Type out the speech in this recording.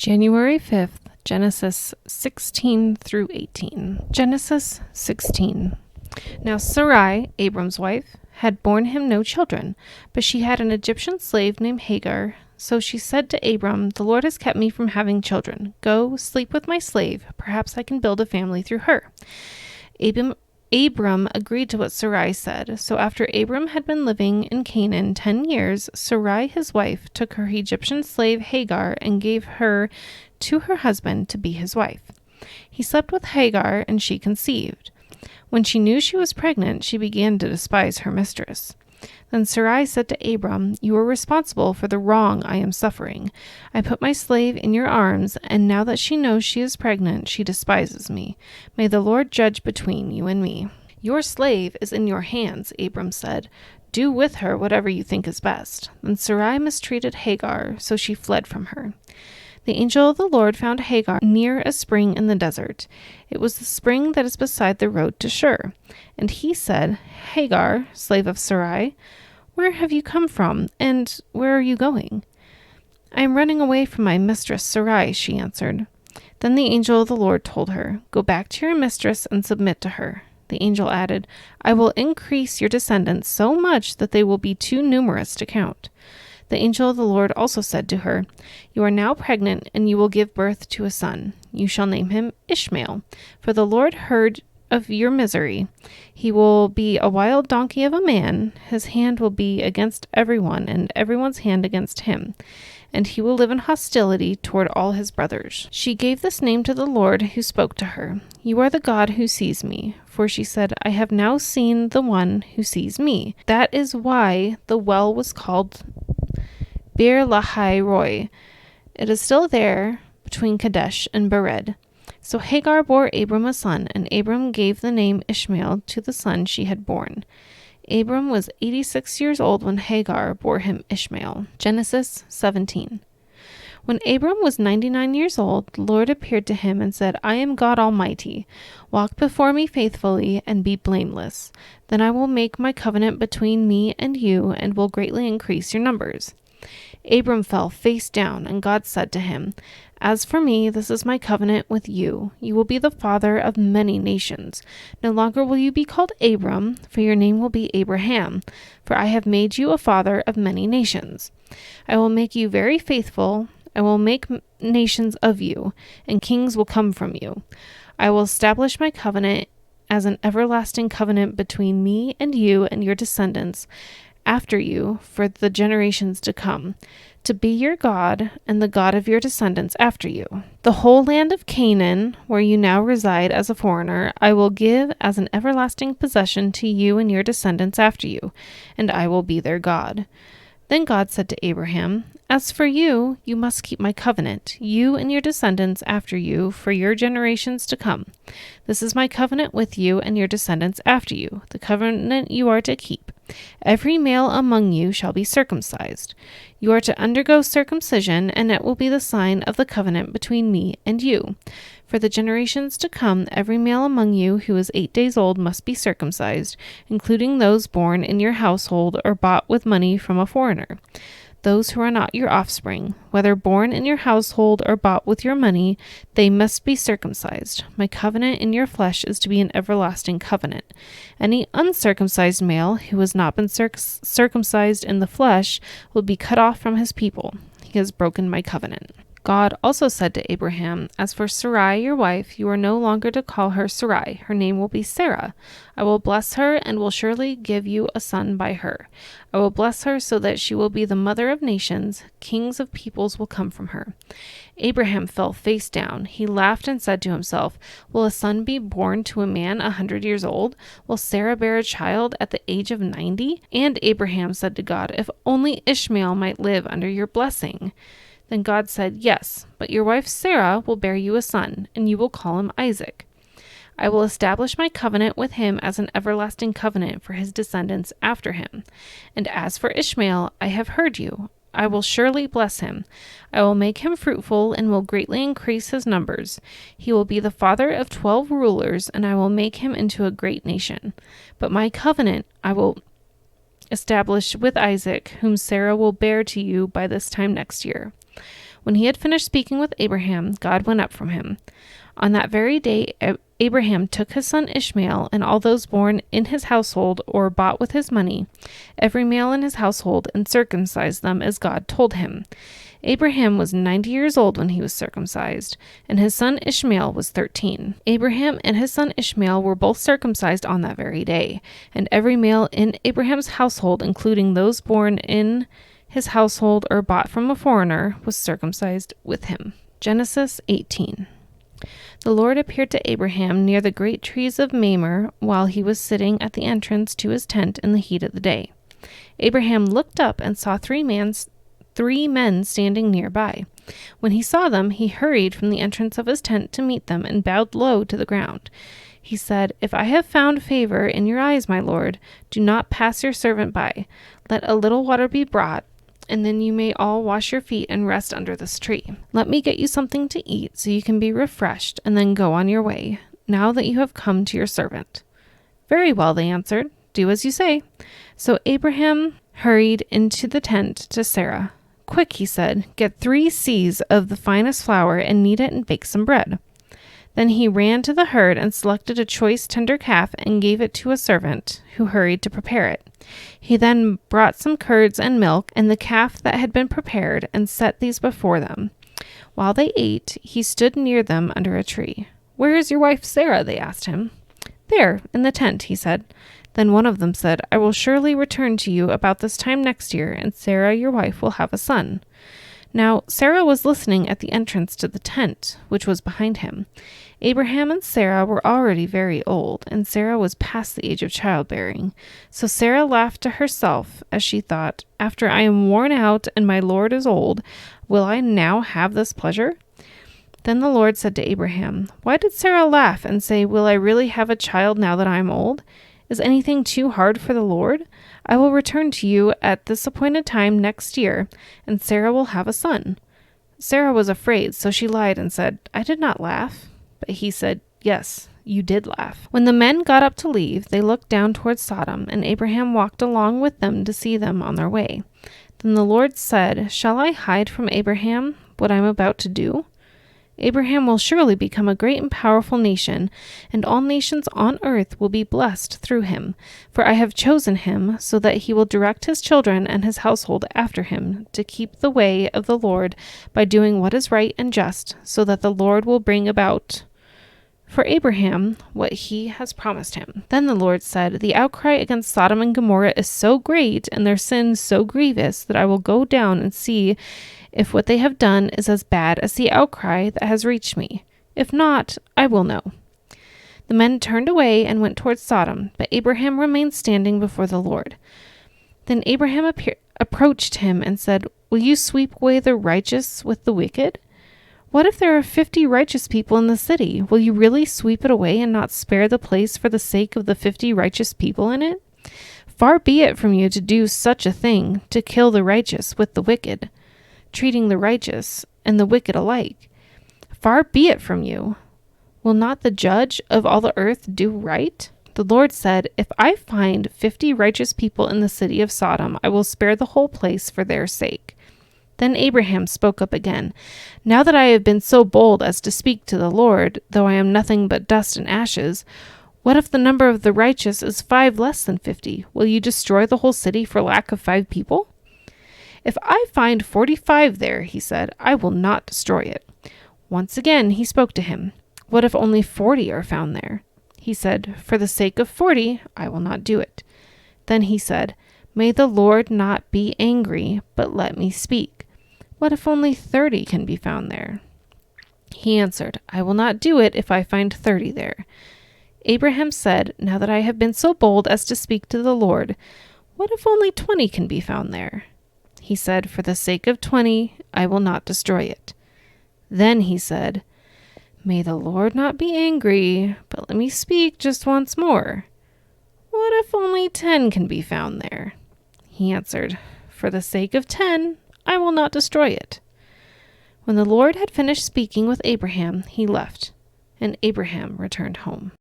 January 5th, Genesis 16 through 18. Genesis 16. Now Sarai, Abram's wife, had borne him no children, but she had an Egyptian slave named Hagar. So she said to Abram, "The Lord has kept me from having children. Go, sleep with my slave. Perhaps I can build a family through her." Abram agreed to what Sarai said. So after Abram had been living in Canaan 10 years, Sarai his wife took her Egyptian slave Hagar and gave her to her husband to be his wife. He slept with Hagar, and she conceived. When she knew she was pregnant, she began to despise her mistress. Then Sarai said to Abram, "You are responsible for the wrong I am suffering. I put my slave in your arms, and now that she knows she is pregnant, she despises me. May the Lord judge between you and me." "Your slave is in your hands," Abram said. "Do with her whatever you think is best." Then Sarai mistreated Hagar, so she fled from her. The angel of the Lord found Hagar near a spring in the desert. It was the spring that is beside the road to Shur. And he said, "Hagar, slave of Sarai, where have you come from, and where are you going?" "I am running away from my mistress Sarai," she answered. Then the angel of the Lord told her, "Go back to your mistress and submit to her." The angel added, "I will increase your descendants so much that they will be too numerous to count." The angel of the Lord also said to her, "You are now pregnant, and you will give birth to a son. You shall name him Ishmael, for the Lord heard of your misery. He will be a wild donkey of a man. His hand will be against everyone, and everyone's hand against him. And he will live in hostility toward all his brothers." She gave this name to the Lord who spoke to her. "You are the God who sees me." For she said, "I have now seen the one who sees me." That is why the well was called Bir Lahai Roi. It is still there between Kadesh and Bered. So Hagar bore Abram a son, and Abram gave the name Ishmael to the son she had born. Abram was 86 years old when Hagar bore him Ishmael. Genesis 17. When Abram was 99 years old, the Lord appeared to him and said, "I am God Almighty. Walk before me faithfully and be blameless. Then I will make my covenant between me and you and will greatly increase your numbers." Abram fell face down, and God said to him, "As for me, this is my covenant with you. You will be the father of many nations. No longer will you be called Abram, for your name will be Abraham, for I have made you a father of many nations. I will make you very faithful. I will make nations of you, and kings will come from you. I will establish my covenant as an everlasting covenant between me and you and your descendants after you for the generations to come, to be your God and the God of your descendants after you. The whole land of Canaan, where you now reside as a foreigner, I will give as an everlasting possession to you and your descendants after you, and I will be their God." Then God said to Abraham, "As for you, you must keep my covenant, you and your descendants after you, for your generations to come. This is my covenant with you and your descendants after you, the covenant you are to keep. Every male among you shall be circumcised. You are to undergo circumcision, and it will be the sign of the covenant between me and you. For the generations to come, every male among you who is 8 days old must be circumcised, including those born in your household or bought with money from a foreigner. Those who are not your offspring, whether born in your household or bought with your money, they must be circumcised. My covenant in your flesh is to be an everlasting covenant. Any uncircumcised male who has not been circumcised in the flesh will be cut off from his people. He has broken my covenant." God also said to Abraham, "As for Sarai, your wife, you are no longer to call her Sarai. Her name will be Sarah. I will bless her and will surely give you a son by her. I will bless her so that she will be the mother of nations. Kings of peoples will come from her." Abraham fell face down. He laughed and said to himself, "Will a son be born to a man 100 years old? Will Sarah bear a child at the age of 90? And Abraham said to God, "If only Ishmael might live under your blessing." Then God said, "Yes, but your wife Sarah will bear you a son, and you will call him Isaac. I will establish my covenant with him as an everlasting covenant for his descendants after him. And as for Ishmael, I have heard you. I will surely bless him. I will make him fruitful and will greatly increase his numbers. He will be the father of 12 rulers, and I will make him into a great nation. But my covenant I will establish with Isaac, whom Sarah will bear to you by this time next year." When he had finished speaking with Abraham, God went up from him. On that very day, Abraham took his son Ishmael and all those born in his household or bought with his money, every male in his household, and circumcised them as God told him. Abraham was 90 years old when he was circumcised, and his son Ishmael was 13. Abraham and his son Ishmael were both circumcised on that very day, and every male in Abraham's household, including those born in his household or bought from a foreigner, was circumcised with him. Genesis 18. The Lord appeared to Abraham near the great trees of Mamre while he was sitting at the entrance to his tent in the heat of the day. Abraham looked up and saw three men standing nearby. When he saw them, he hurried from the entrance of his tent to meet them and bowed low to the ground. He said, "If I have found favor in your eyes, my lord, do not pass your servant by. Let a little water be brought, and then you may all wash your feet and rest under this tree. Let me get you something to eat so you can be refreshed, and then go on your way, now that you have come to your servant." "Very well," they answered. "Do as you say." So Abraham hurried into the tent to Sarah. "Quick," he said, "get 3 seahs of the finest flour and knead it and bake some bread." Then he ran to the herd and selected a choice tender calf and gave it to a servant, who hurried to prepare it. He then brought some curds and milk and the calf that had been prepared and set these before them. While they ate, he stood near them under a tree. "Where is your wife Sarah?" they asked him. "There, in the tent," he said. Then one of them said, "I will surely return to you about this time next year, and Sarah, your wife, will have a son." Now Sarah was listening at the entrance to the tent, which was behind him. Abraham and Sarah were already very old, and Sarah was past the age of childbearing. So Sarah laughed to herself as she thought, "After I am worn out and my Lord is old, will I now have this pleasure?" Then the Lord said to Abraham, "Why did Sarah laugh and say, 'Will I really have a child now that I am old?' Is anything too hard for the Lord? I will return to you at this appointed time next year, and Sarah will have a son." Sarah was afraid, so she lied and said, "I did not laugh." But he said, "Yes, you did laugh." When the men got up to leave, they looked down towards Sodom, and Abraham walked along with them to see them on their way. Then the Lord said, "Shall I hide from Abraham what I am about to do? Abraham will surely become a great and powerful nation, and all nations on earth will be blessed through him. For I have chosen him so that he will direct his children and his household after him to keep the way of the Lord by doing what is right and just, so that the Lord will bring about for Abraham what he has promised him." Then the Lord said, "The outcry against Sodom and Gomorrah is so great and their sin so grievous that I will go down and see if what they have done is as bad as the outcry that has reached me. If not, I will know." The men turned away and went towards Sodom, but Abraham remained standing before the Lord. Then Abraham approached him and said, "Will you sweep away the righteous with the wicked? What if there are 50 righteous people in the city? Will you really sweep it away and not spare the place for the sake of the 50 righteous people in it? Far be it from you to do such a thing, to kill the righteous with the wicked, treating the righteous and the wicked alike. Far be it from you. Will not the judge of all the earth do right?" The Lord said, "If I find 50 righteous people in the city of Sodom, I will spare the whole place for their sake." Then Abraham spoke up again. "Now that I have been so bold as to speak to the Lord, though I am nothing but dust and ashes, what if the number of the righteous is 5 less than 50? Will you destroy the whole city for lack of 5 people? If I find 45 there," he said, "I will not destroy it." Once again he spoke to him. "What if only 40 are found there?" He said, "For the sake of 40, I will not do it." Then he said, "May the Lord not be angry, but let me speak. What if only 30 can be found there?" He answered, "I will not do it if I find 30 there." Abraham said, "Now that I have been so bold as to speak to the Lord, what if only 20 can be found there?" He said, "For the sake of 20, I will not destroy it." Then he said, "May the Lord not be angry, but let me speak just once more. What if only 10 can be found there?" He answered, "For the sake of 10, I will not destroy it." When the Lord had finished speaking with Abraham, he left, and Abraham returned home.